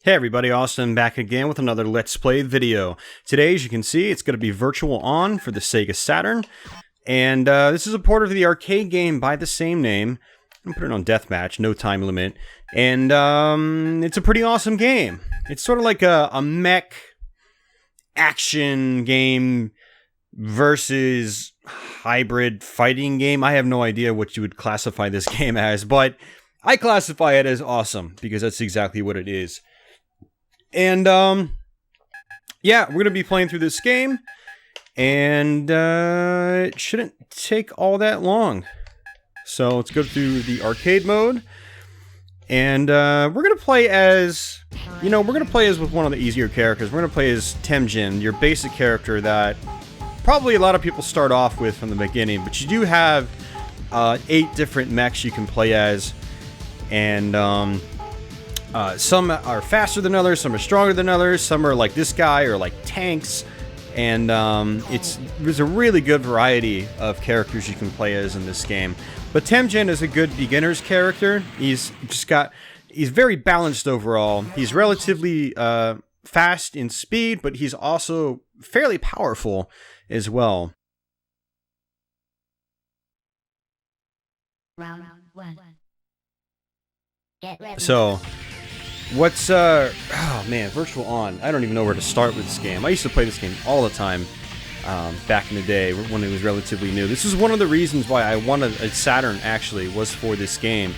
Hey everybody, Austin back again with another Let's Play video. Today, as you can see, it's going to be Virtual On for the Sega Saturn. And this is a port of the arcade game by the same name. I'm going to put it on Deathmatch, no time limit. And it's a pretty awesome game. It's sort of like a mech action game versus hybrid fighting game. I have no idea what you would classify this game as, but I classify it as awesome because that's exactly what it is. And, yeah, we're going to be playing through this game, and it shouldn't take all that long. So let's go through the arcade mode, and we're going to play as, we're going to play as with one of the easier characters. We're going to play as Tenjin, your basic character that probably a lot of people start off with from the beginning, but you do have 8 different mechs you can play as, and, some are faster than others, some are stronger than others, some are like this guy or like tanks, and there's a really good variety of characters you can play as in this game. But Tenjin is a good beginner's character. He's very balanced overall. He's relatively fast in speed, but he's also fairly powerful as well. Round 1. Get ready. So, what's, oh man, Virtual On. I don't even know where to start with this game. I used to play this game all the time back in the day when it was relatively new. This is one of the reasons why I wanted a Saturn, actually, was for this game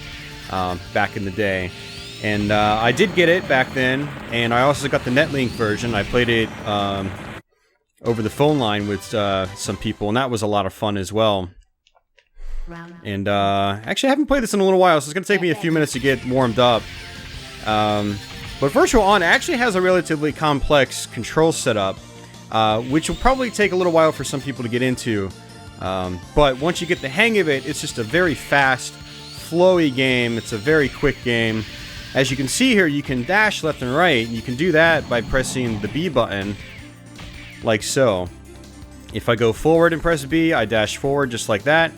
back in the day. And I did get it back then, and I also got the Netlink version. I played it over the phone line with some people, and that was a lot of fun as well. And actually, I haven't played this in a little while, so it's going to take me a few minutes to get warmed up. But Virtual On actually has a relatively complex control setup, which will probably take a little while for some people to get into. But once you get the hang of it, it's just a very fast, flowy game. It's a very quick game. As you can see here, you can dash left and right. And you can do that by pressing the B button, like so. If I go forward and press B, I dash forward just like that.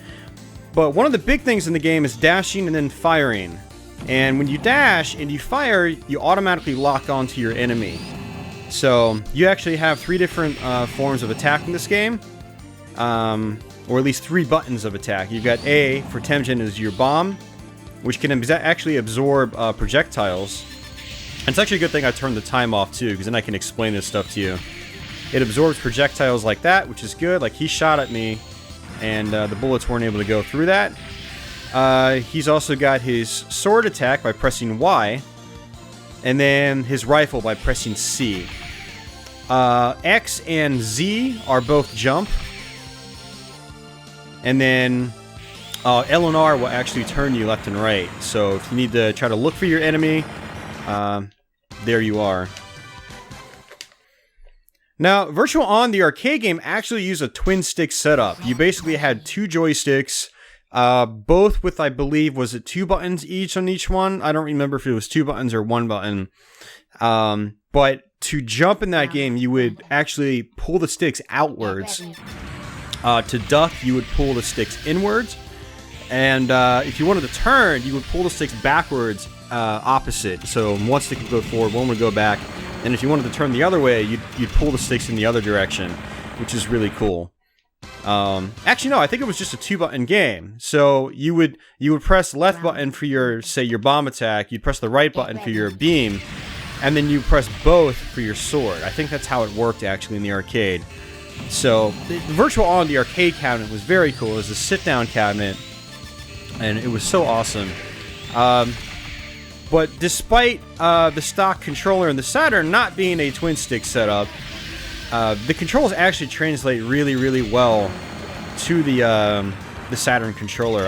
But one of the big things in the game is dashing and then firing. And when you dash and you fire, you automatically lock onto your enemy. So you actually have 3 different forms of attack in this game. Or at least 3 buttons of attack. You've got A for Tenjin is your bomb, which can actually absorb projectiles. And it's actually a good thing I turned the time off too, because then I can explain this stuff to you. It absorbs projectiles like that, which is good. Like he shot at me, and the bullets weren't able to go through that. He's also got his sword attack by pressing Y, and then his rifle by pressing C. X and Z are both jump, and then L and R will actually turn you left and right. So if you need to try to look for your enemy, there you are. Now, Virtual On, the arcade game, actually used a twin stick setup. You basically had 2 joysticks, both with, I believe, was it 2 buttons each on each one? I don't remember if it was 2 buttons or 1 button. But to jump in that game, you would actually pull the sticks outwards. To duck, you would pull the sticks inwards. And if you wanted to turn, you would pull the sticks backwards, opposite. So one stick would go forward, one would go back. And if you wanted to turn the other way, you'd pull the sticks in the other direction, which is really cool. Actually, no, I think it was just a 2-button game. So you would press left button for your, say, your bomb attack. You'd press the right button for your beam, and then you press both for your sword. I think that's how it worked actually in the arcade. So the Virtual On, the arcade cabinet, was very cool. It was a sit-down cabinet, and it was so awesome. But despite the stock controller in the Saturn not being a twin-stick setup, the controls actually translate really, really well to the Saturn controller.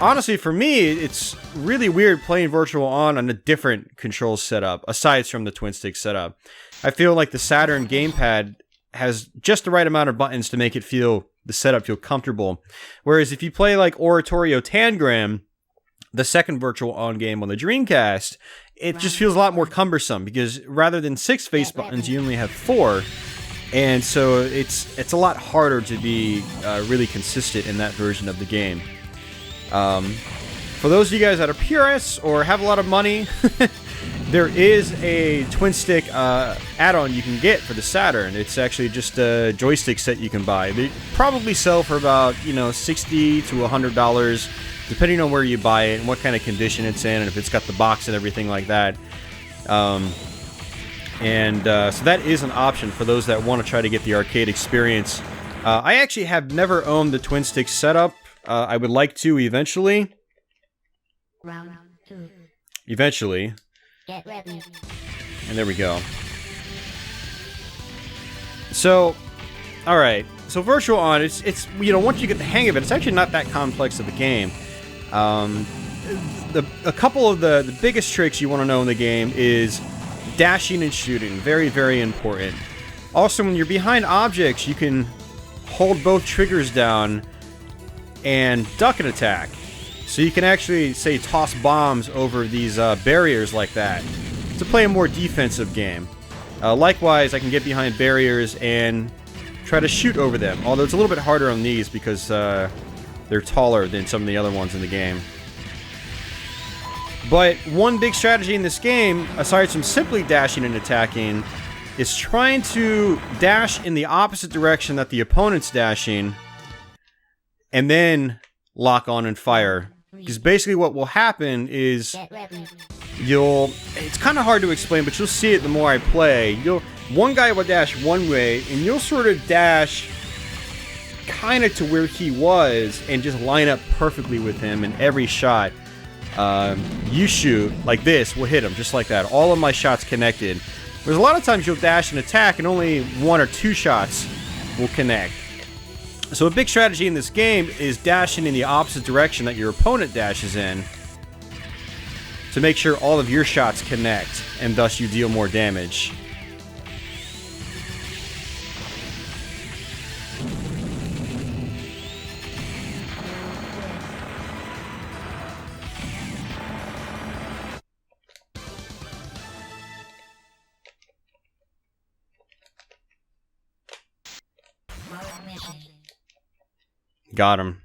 Honestly, for me, it's really weird playing Virtual On a different control setup, aside from the twin-stick setup. I feel like the Saturn gamepad has just the right amount of buttons to make the setup feel comfortable. Whereas if you play like Oratorio Tangram, the second Virtual On game on the Dreamcast, it just feels a lot more cumbersome because rather than 6 face buttons, you only have 4. And so it's a lot harder to be really consistent in that version of the game. For those of you guys that are purists or have a lot of money there is a twin stick add-on you can get for the Saturn. It's actually just a joystick set you can buy. They probably sell for about, you know, $60 to $100, depending on where you buy it and what kind of condition it's in, and if it's got the box and everything like that. So that is an option for those that want to try to get the arcade experience. I actually have never owned the twin stick setup. I would like to eventually. Round 2. Eventually. Get ready. And there we go. So, alright. So Virtual On, it's you know, once you get the hang of it, it's actually not that complex of a game. A couple of the biggest tricks you want to know in the game is dashing and shooting. Very, very important. Also, when you're behind objects, you can hold both triggers down and duck an attack. So you can actually, say, toss bombs over these barriers like that to play a more defensive game. Likewise, I can get behind barriers and try to shoot over them, although it's a little bit harder on these because they're taller than some of the other ones in the game. But one big strategy in this game, aside from simply dashing and attacking, is trying to dash in the opposite direction that the opponent's dashing, and then lock on and fire. Because basically what will happen is it's kind of hard to explain, but you'll see it the more I play. One guy will dash one way, and you'll sort of dash kind of to where he was and just line up perfectly with him in every shot. You shoot like this will hit him just like that. All of my shots connected. There's a lot of times you'll dash and attack and only 1 or 2 shots will connect. So a big strategy in this game is dashing in the opposite direction that your opponent dashes in to make sure all of your shots connect and thus you deal more damage. Got him.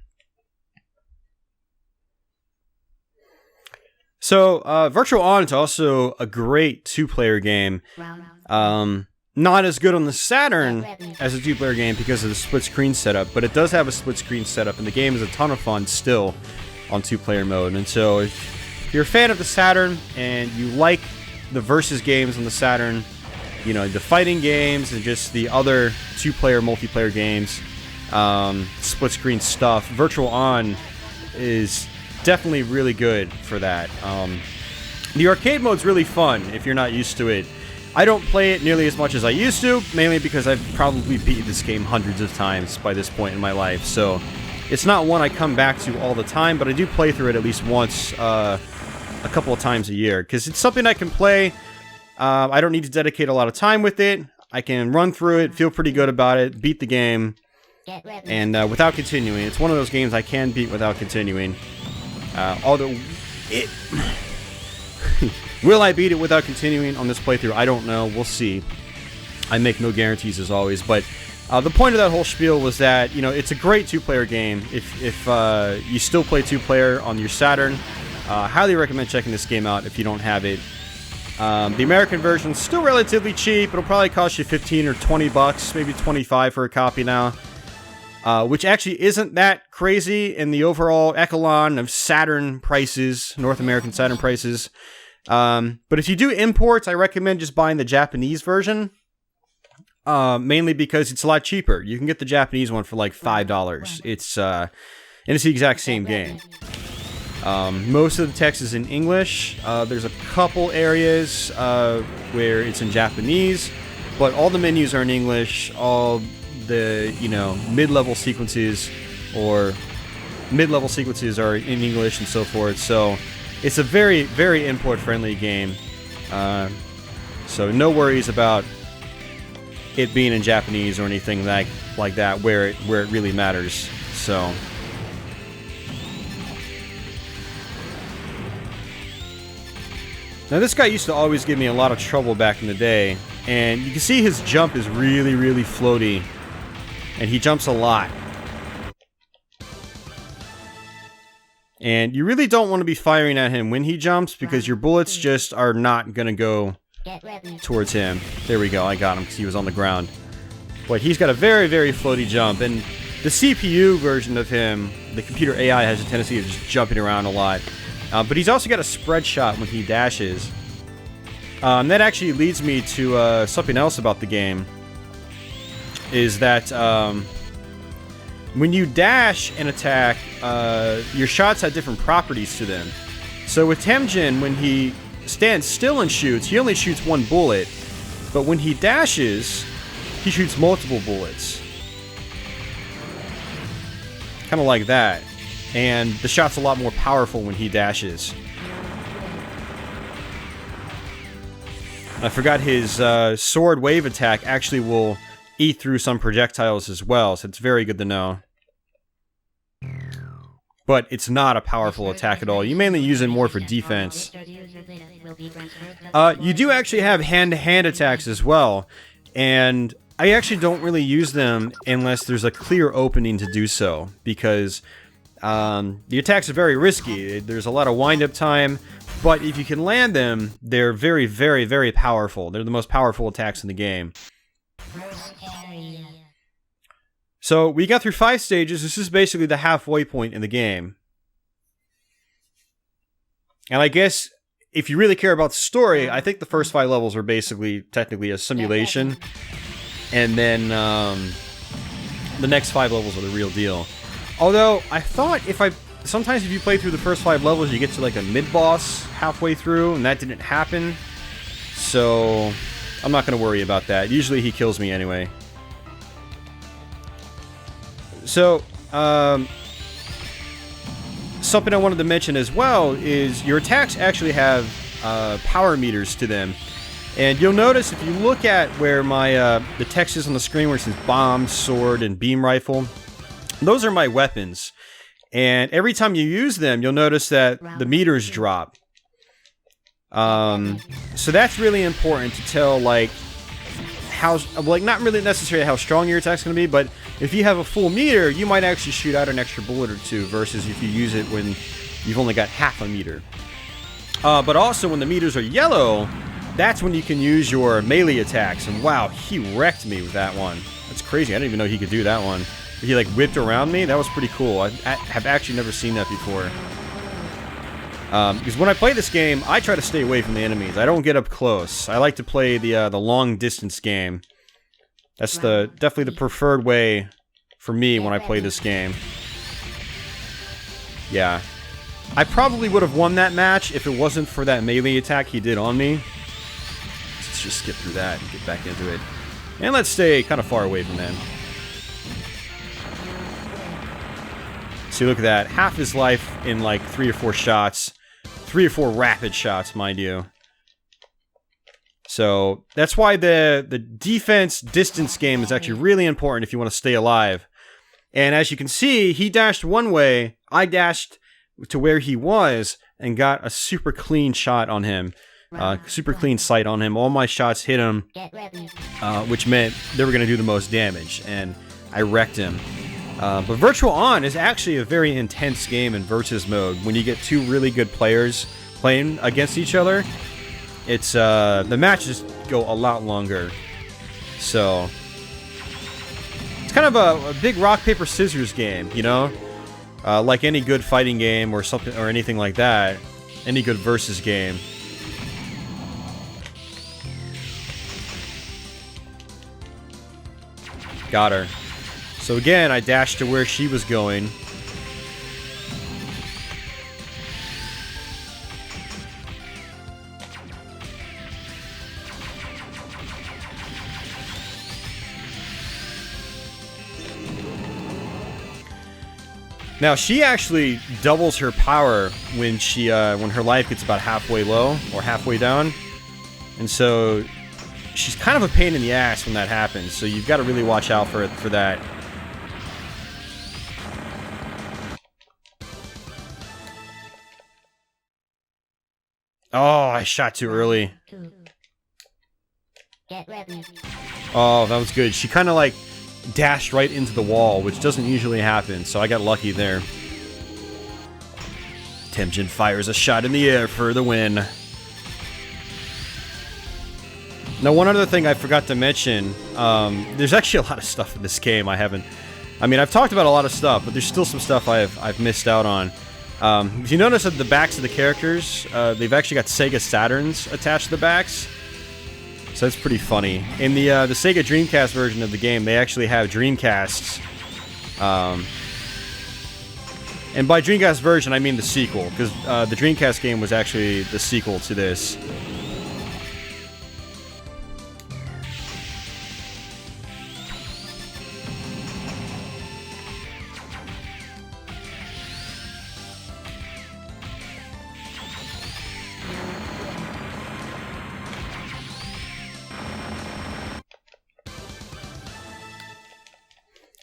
So, Virtual On is also a great 2-player game. Not as good on the Saturn as a 2-player game because of the split-screen setup, but it does have a split-screen setup, and the game is a ton of fun still on 2-player mode. And so, if you're a fan of the Saturn and you like the versus games on the Saturn, you know, the fighting games and just the other 2-player multiplayer games, split screen stuff, Virtual On is definitely really good for that. The arcade mode's really fun if you're not used to it. I don't play it nearly as much as I used to, mainly because I've probably beat this game hundreds of times by this point in my life, so it's not one I come back to all the time, but I do play through it at least once a couple of times a year, because it's something I can play. I don't need to dedicate a lot of time with it. I can run through it, feel pretty good about it, beat the game, and without continuing. It's one of those games I can beat without continuing. Although it... Will I beat it without continuing on this playthrough? I don't know. We'll see. I make no guarantees as always, but the point of that whole spiel was that, you know, it's a great 2-player game. If you still play 2-player on your Saturn, highly recommend checking this game out if you don't have it. The American version's still relatively cheap. It'll probably cost you 15 or 20 bucks, maybe 25 for a copy now. Which actually isn't that crazy in the overall echelon of Saturn prices, North American Saturn prices. But if you do imports, I recommend just buying the Japanese version. Mainly because it's a lot cheaper. You can get the Japanese one for like $5. And it's the exact same game. Most of the text is in English. There's a couple areas where it's in Japanese, but all the menus are in English. All the, you know, mid-level sequences are in English and so forth. So it's a very, very import-friendly game. So no worries about it being in Japanese or anything like that where it really matters. So now this guy used to always give me a lot of trouble back in the day, and you can see his jump is really, really floaty, and he jumps a lot. And you really don't want to be firing at him when he jumps because your bullets just are not going to go towards him. There we go, I got him because he was on the ground. But he's got a very, very floaty jump. And the CPU version of him, the computer AI, has a tendency of just jumping around a lot. But he's also got a spread shot when he dashes. That actually leads me to something else about the game. Is that when you dash and attack, your shots have different properties to them. So with Tenjin, when he stands still and shoots, he only shoots one bullet. But when he dashes, he shoots multiple bullets. Kind of like that. And the shot's a lot more powerful when he dashes. I forgot his sword wave attack actually will eat through some projectiles as well, so it's very good to know. But it's not a powerful attack at all. You mainly use it more for defense. You do actually have hand-to-hand attacks as well, and I actually don't really use them unless there's a clear opening to do so, because the attacks are very risky. There's a lot of wind-up time, but if you can land them, they're very, very, very powerful. They're the most powerful attacks in the game. So, we got through 5 stages. This is basically the halfway point in the game. And I guess, if you really care about the story, I think the first 5 levels are basically, technically, a simulation. And then, the next 5 levels are the real deal. Although, I thought sometimes if you play through the first 5 levels, you get to like a mid-boss halfway through, and that didn't happen. So, I'm not going to worry about that. Usually he kills me anyway. So, something I wanted to mention as well is your attacks actually have power meters to them. And you'll notice if you look at where my the text is on the screen where it says bomb, sword, and beam rifle, those are my weapons. And every time you use them, you'll notice that the meters drop. So that's really important to tell, like, not really necessarily how strong your attack's going to be, but if you have a full meter, you might actually shoot out an extra bullet or two, versus if you use it when you've only got half a meter. But also, when the meters are yellow, that's when you can use your melee attacks. And wow, he wrecked me with that one. That's crazy. I didn't even know he could do that one. He like whipped around me. That was pretty cool. I have actually never seen that before. Because when I play this game, I try to stay away from the enemies. I don't get up close. I like to play the long distance game. That's definitely the preferred way for me when I play this game. Yeah. I probably would have won that match if it wasn't for that melee attack he did on me. Let's just skip through that and get back into it. And let's stay kind of far away from them. See, look at that. Half his life in like 3 or 4 shots. 3 or 4 rapid shots, mind you. So, that's why the defense distance game is actually really important if you want to stay alive. And as you can see, he dashed one way, I dashed to where he was, and got a super clean shot on him. Super clean sight on him. All my shots hit him, which meant they were going to do the most damage, and I wrecked him. But Virtual On is actually a very intense game in versus mode. When you get 2 really good players playing against each other, it's the matches go a lot longer. So it's kind of a big rock paper scissors game, you know, like any good fighting game or something or anything like that. Any good versus game. Got her. So again, I dashed to where she was going. Now she actually doubles her power when she when her life gets about halfway low or halfway down, and so she's kind of a pain in the ass when that happens. So you've got to really watch out for that. Oh, I shot too early. Oh, that was good. She kind of like dashed right into the wall, which doesn't usually happen, so I got lucky there. Tenjin fires a shot in the air for the win. Now, one other thing I forgot to mention, there's actually a lot of stuff in this game I've talked about a lot of stuff, but there's still some stuff I've missed out on. If you notice at the backs of the characters, they've actually got Sega Saturns attached to the backs. So that's pretty funny. In the Sega Dreamcast version of the game, they actually have Dreamcasts. And by Dreamcast version, I mean the sequel, because the Dreamcast game was actually the sequel to this.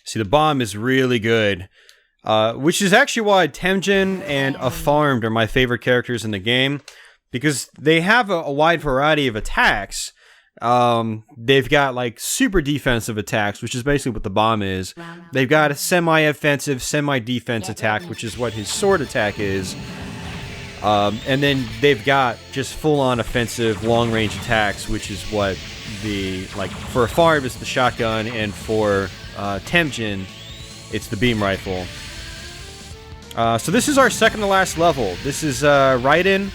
See, the bomb is really good. Which is actually why Tenjin and Afarmed are my favorite characters in the game. Because they have a wide variety of attacks. They've got, like, super defensive attacks, which is basically what the bomb is. They've got a semi-offensive, semi-defense attack, which is what his sword attack is. And then they've got just full-on offensive, long-range attacks, which is what for Afarmed, it's the shotgun, and for Tenjin, it's the beam rifle. So this is our second to last level. This is Raiden,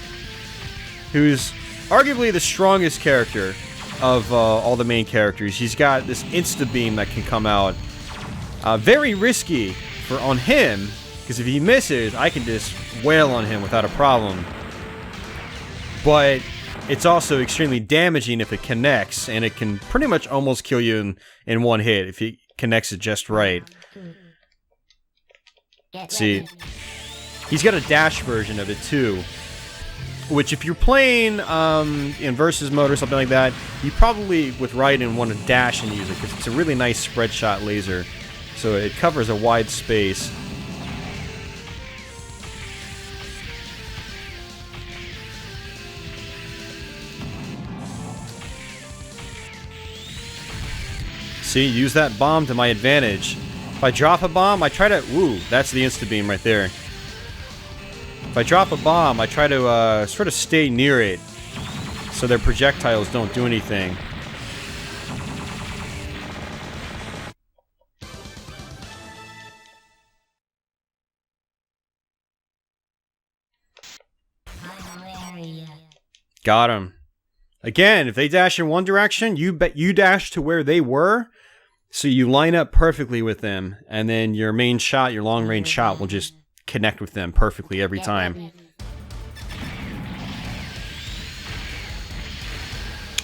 who's arguably the strongest character of all the main characters. He's got this insta-beam that can come out. Very risky on him, because if he misses, I can just wail on him without a problem. But it's also extremely damaging if it connects, and it can pretty much almost kill you in one hit if he connects it just right. See, he's got a dash version of it too, which if you're playing in versus mode or something like that, you probably, with Raiden, want to dash and use it, because it's a really nice spread shot laser, so it covers a wide space. See, use that bomb to my advantage. If I drop a bomb, I try to... Ooh, that's the insta-beam right there. If I drop a bomb, I try to sort of stay near it, so their projectiles don't do anything. Got him. Again, if they dash in one direction, you dash to where they were, so you line up perfectly with them, and then your main shot, your long-range shot, will just connect with them perfectly every time.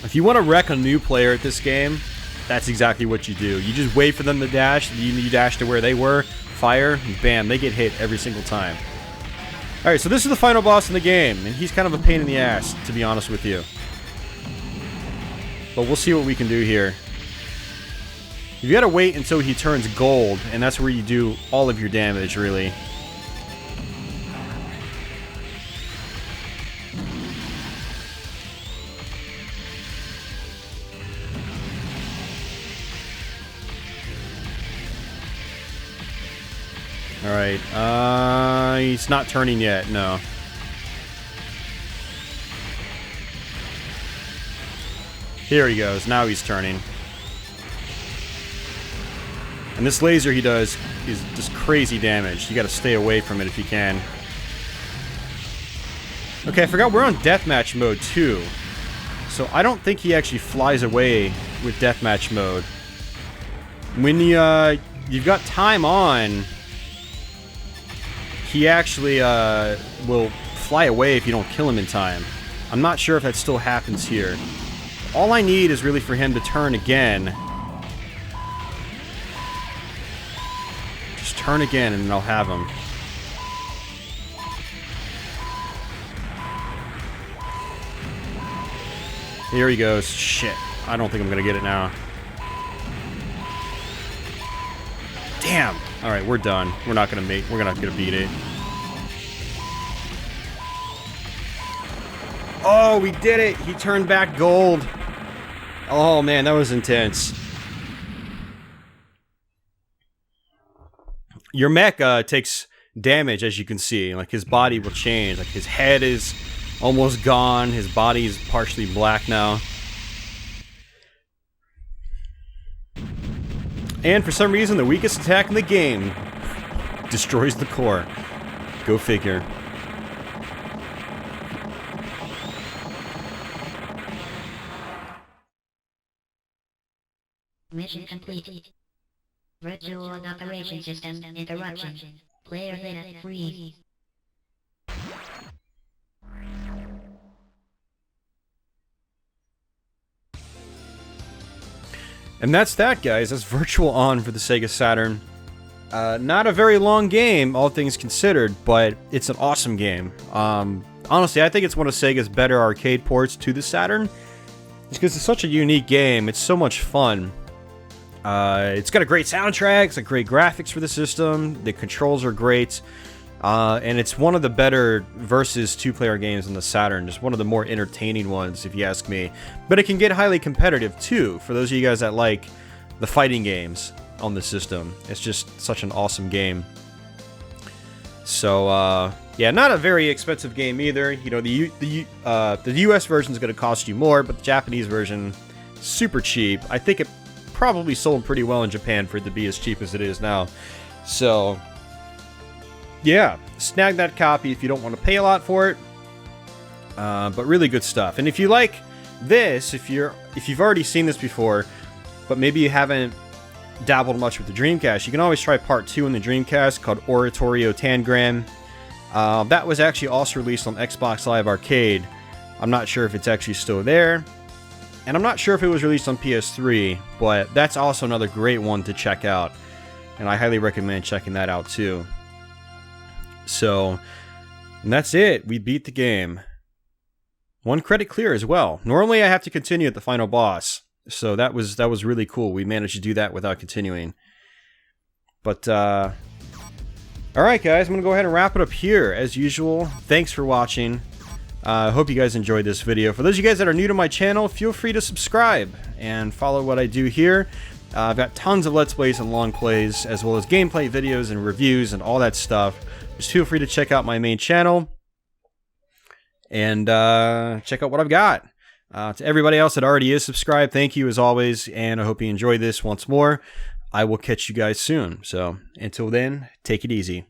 If you want to wreck a new player at this game, that's exactly what you do. You just wait for them to dash, you dash to where they were, fire, and bam, they get hit every single time. Alright, so this is the final boss in the game, and he's kind of a pain in the ass, to be honest with you. But we'll see what we can do here. You gotta wait until he turns gold, and that's where you do all of your damage, really. Alright, he's not turning yet, no. Here he goes, now he's turning. And this laser he does is just crazy damage. You gotta stay away from it if you can. Okay, I forgot we're on deathmatch mode too. So I don't think he actually flies away with deathmatch mode. When you've got time on, he actually will fly away if you don't kill him in time. I'm not sure if that still happens here. All I need is really for him to turn again. Just turn again and I'll have him. Here he goes. Shit. I don't think I'm gonna get it now. Damn! Alright, we're done. We're not gonna beat it. Oh, we did it! He turned back gold! Oh man, that was intense. Your mech takes damage, as you can see. Like, his body will change. Like, his head is almost gone. His body is partially black now. And for some reason, the weakest attack in the game destroys the core. Go figure. Mission complete. Virtual operation system interruption. Player data freeze. And that's that, guys. That's Virtual On for the Sega Saturn. Not a very long game, all things considered, but it's an awesome game. Honestly, I think it's one of Sega's better arcade ports to the Saturn. Just because it's such a unique game. It's so much fun. It's got a great soundtrack, it's got great graphics for the system, the controls are great, and it's one of the better versus two-player games on the Saturn, just one of the more entertaining ones, if you ask me. But it can get highly competitive, too, for those of you guys that like the fighting games on the system. It's just such an awesome game. So, yeah, not a very expensive game either. You know, the US version is going to cost you more, but the Japanese version, super cheap. I think it probably sold pretty well in Japan for it to be as cheap as it is now. So, yeah, snag that copy if you don't want to pay a lot for it. But really good stuff. And if you like this, if you've already seen this before, but maybe you haven't dabbled much with the Dreamcast, you can always try part 2 in the Dreamcast called Oratorio Tangram. That was actually also released on Xbox Live Arcade. I'm not sure if it's actually still there. And I'm not sure if it was released on PS3, but that's also another great one to check out. And I highly recommend checking that out too. So, and that's it. We beat the game. 1 credit clear as well. Normally I have to continue at the final boss. So that was really cool. We managed to do that without continuing. But, alright guys, I'm going to go ahead and wrap it up here. As usual, thanks for watching. I hope you guys enjoyed this video. For those of you guys that are new to my channel, feel free to subscribe and follow what I do here. I've got tons of Let's Plays and long plays, as well as gameplay videos and reviews and all that stuff. Just feel free to check out my main channel and check out what I've got. To everybody else that already is subscribed, thank you as always, and I hope you enjoyed this once more. I will catch you guys soon. So until then, take it easy.